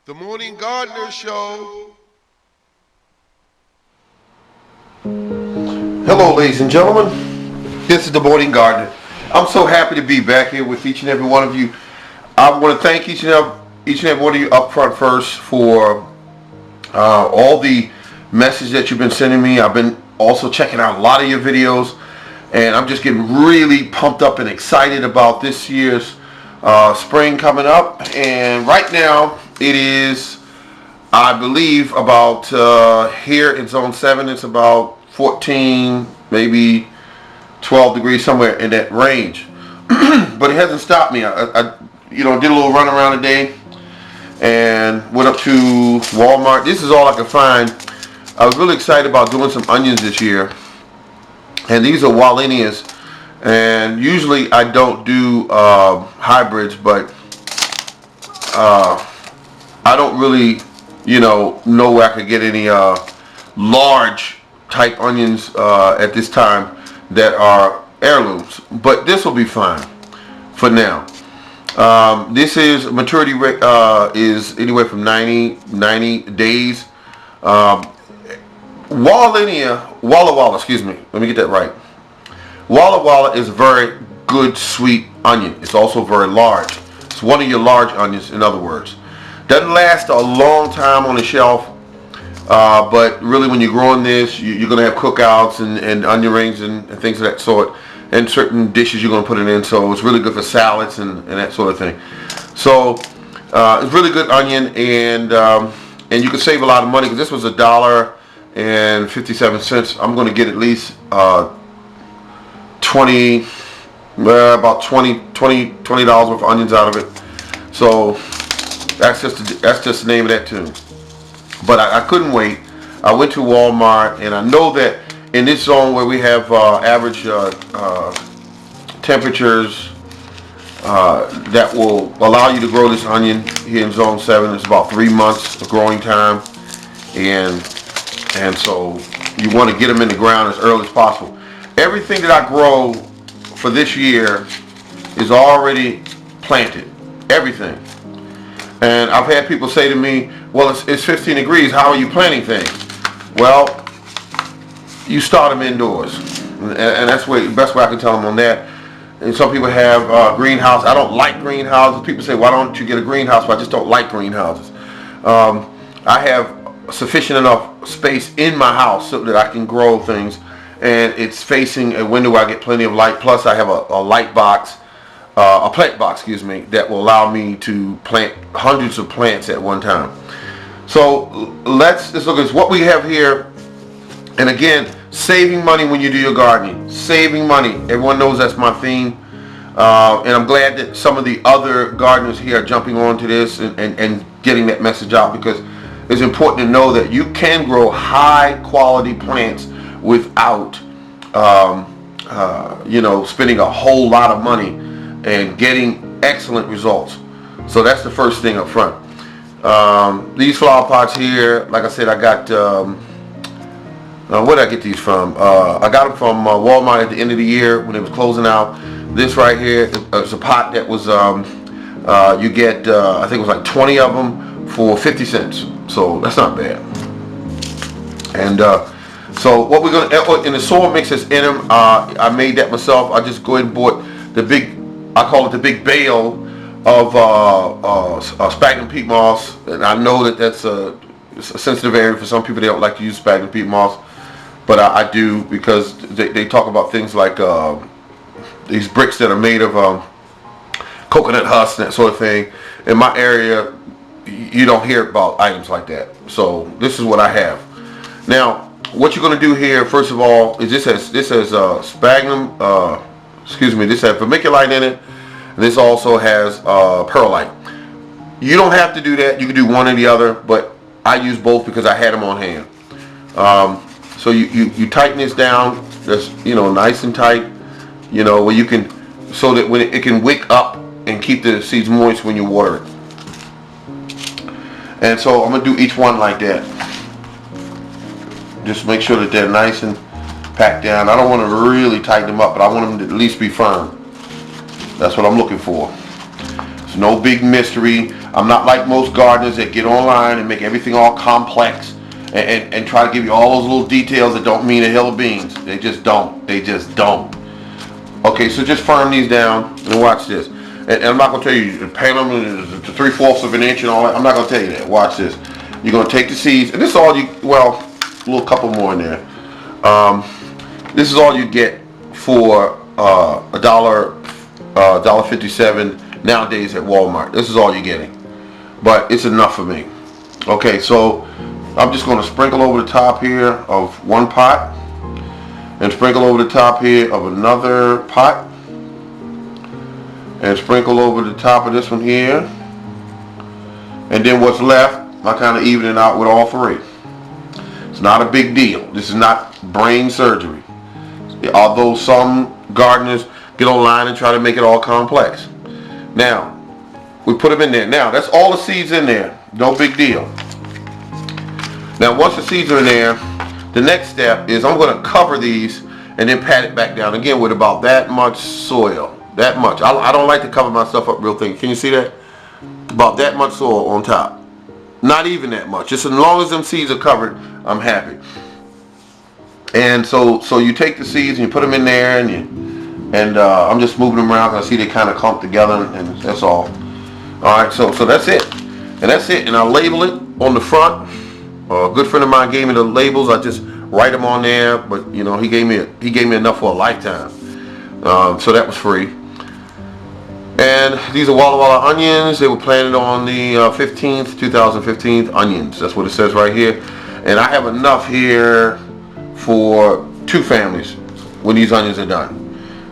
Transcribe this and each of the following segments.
The Morning Gardener Show. Hello, ladies and gentlemen. This is the Morning Gardener. I'm so happy to be back here with each and every one of you. I want to thank each and every one of you up front first for all the messages that you've been sending me. I've been also checking out a lot of your videos, and I'm just getting really pumped up and excited about this year's spring coming up. And right now it is, I believe, about here in zone 7 it's about 14, maybe 12 degrees, somewhere in that range. But it hasn't stopped me. I did a little run around today and went up to Walmart. This is all I could find. I was really excited about doing some onions this year, and these are WALLA. And usually I don't do hybrids, but I don't really know where I could get any large type onions at this time that are heirlooms, but this will be fine for now. This is maturity rate is anywhere from 90 days. Walla, excuse me, let me get that right. Walla is a very good sweet onion. It's also very large. It's one of your large onions, in other words. Doesn't last a long time on the shelf, but really when you're growing this, you're going to have cookouts and onion rings and things of that sort, and certain dishes you're going to put it in, so it's really good for salads and that sort of thing. So it's really good onion, and you can save a lot of money, because this was $1.57. I'm going to get at least about $20 worth of onions out of it. So that's just the name of that tune. But I couldn't wait. I went to Walmart, and I know that in this zone where we have average temperatures that will allow you to grow this onion here in zone 7, it's about 3 months of growing time, and so you want to get them in the ground as early as possible. Everything that I grow for this year is already planted. Everything. And I've had people say to me, well, it's 15 degrees, how are you planting things? Well, you start them indoors, and that's the best way I can tell them on that. And some people have greenhouse. I don't like greenhouses. People say, why don't you get a greenhouse? Well, I just don't like greenhouses. I have sufficient enough space in my house so that I can grow things, and it's facing a window where I get plenty of light. Plus I have a light box, a plant box, excuse me, that will allow me to plant hundreds of plants at one time. So let's look at what we have here. And again, saving money when you do your gardening. Saving money. Everyone knows that's my theme. And I'm glad that some of the other gardeners here are jumping onto this and getting that message out, because it's important to know that you can grow high quality plants without spending a whole lot of money and getting excellent results. So that's the first thing up front. These flower pots here, like I said, I got where did I get these from? I got them from Walmart at the end of the year when it was closing out. This right here is a pot that was you get I think it was like 20 of them for 50 cents. So that's not bad. And so what we're going to, in the soil mix that's in them, I made that myself. I just go ahead and bought the big, I call it the big bale of sphagnum peat moss. And I know that that's it's a sensitive area for some people. They don't like to use sphagnum peat moss, but I do, because they talk about things like these bricks that are made of coconut husk and that sort of thing. In my area, you don't hear about items like that. So this is what I have. Now, what you're going to do here, first of all, is this has sphagnum, this has vermiculite in it, and this also has perlite. You don't have to do that. You can do one or the other, but I use both because I had them on hand. So you tighten this down, that's nice and tight, where you can, so that when it can wick up and keep the seeds moist when you water it. And so I'm gonna do each one like that. Just make sure that they're nice and packed down. I don't want to really tighten them up, but I want them to at least be firm. That's what I'm looking for. It's no big mystery. I'm not like most gardeners that get online and make everything all complex and try to give you all those little details that don't mean a hill of beans. They just don't. They just don't. Okay, so just firm these down and watch this. And I'm not going to tell you, pan them to 3/4 of an inch and all that. I'm not going to tell you that. Watch this. You're going to take the seeds, and this is all you, well, a little couple more in there. This is all you get for $1.57 nowadays at Walmart. This is all you're getting. But it's enough for me. Okay, so I'm just going to sprinkle over the top here of one pot and sprinkle over the top here of another pot and sprinkle over the top of this one here, and then what's left I kind of even it out with all three. It's not a big deal. This is not brain surgery, although some gardeners get online and try to make it all complex. Now we put them in there. Now that's all the seeds in there, no big deal. Now once the seeds are in there, the next step is I'm going to cover these and then pat it back down again with about that much soil. That much. I don't like to cover my stuff up real thin. Can you see that? About that much soil on top. Not even that much. Just as long as them seeds are covered, I'm happy. And so you take the seeds and you put them in there, and I'm just moving them around because I see they kind of clump together, and that's all. All right, so that's it. And that's it. And I'll label it on the front. A good friend of mine gave me the labels. I just write them on there, but you know he gave me enough for a lifetime. So that was free. And these are Walla Walla onions. They were planted on the 15th, 2015 onions. That's what it says right here. And I have enough here for 2 families when these onions are done.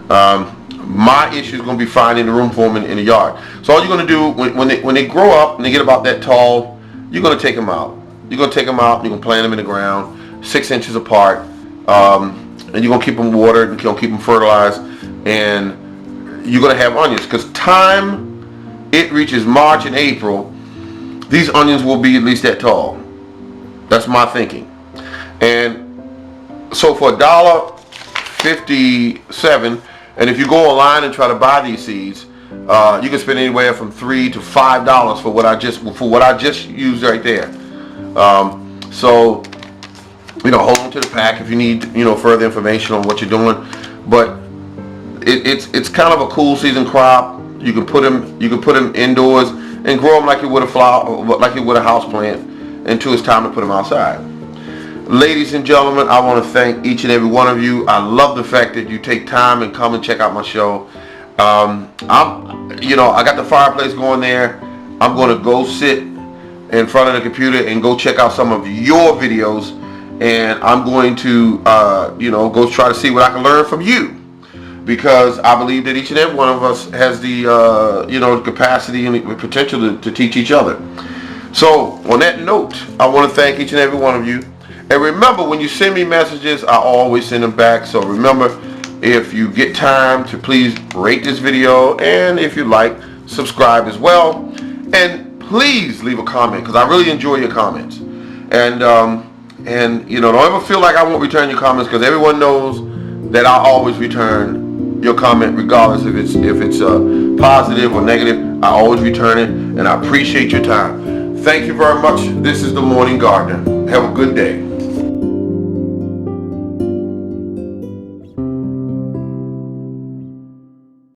My issue is going to be finding the room for them in the yard. So all you're going to do when they grow up and they get about that tall, you're going to take them out. You're going to take them out and you're going to plant them in the ground 6 inches apart. And you're going to keep them watered and you're going to keep them fertilized. And you're going to have onions, because time it reaches March and April, these onions will be at least that tall. That's my thinking. And so for $1.57, and if you go online and try to buy these seeds, you can spend anywhere from $3 to $5 for what I just used right there. So hold on to the pack if you need further information on what you're doing. But it's kind of a cool season crop. You can put them indoors and grow them like you would a flower, like you would a house plant, until it's time to put them outside. Ladies and gentlemen, I want to thank each and every one of you. I love the fact that you take time and come and check out my show. I got the fireplace going there. I'm going to go sit in front of the computer and go check out some of your videos, and I'm going to go try to see what I can learn from you. Because I believe that each and every one of us has the capacity and the potential to teach each other. So on that note, I want to thank each and every one of you. And remember, when you send me messages, I always send them back. So remember, if you get time, to please rate this video, and if you like, subscribe as well. And please leave a comment, because I really enjoy your comments. And don't ever feel like I won't return your comments, because everyone knows that I always return your comment, regardless if it's positive or negative. I always return it, and I appreciate your time. Thank you very much. This is The Morning Gardener. Have a good day.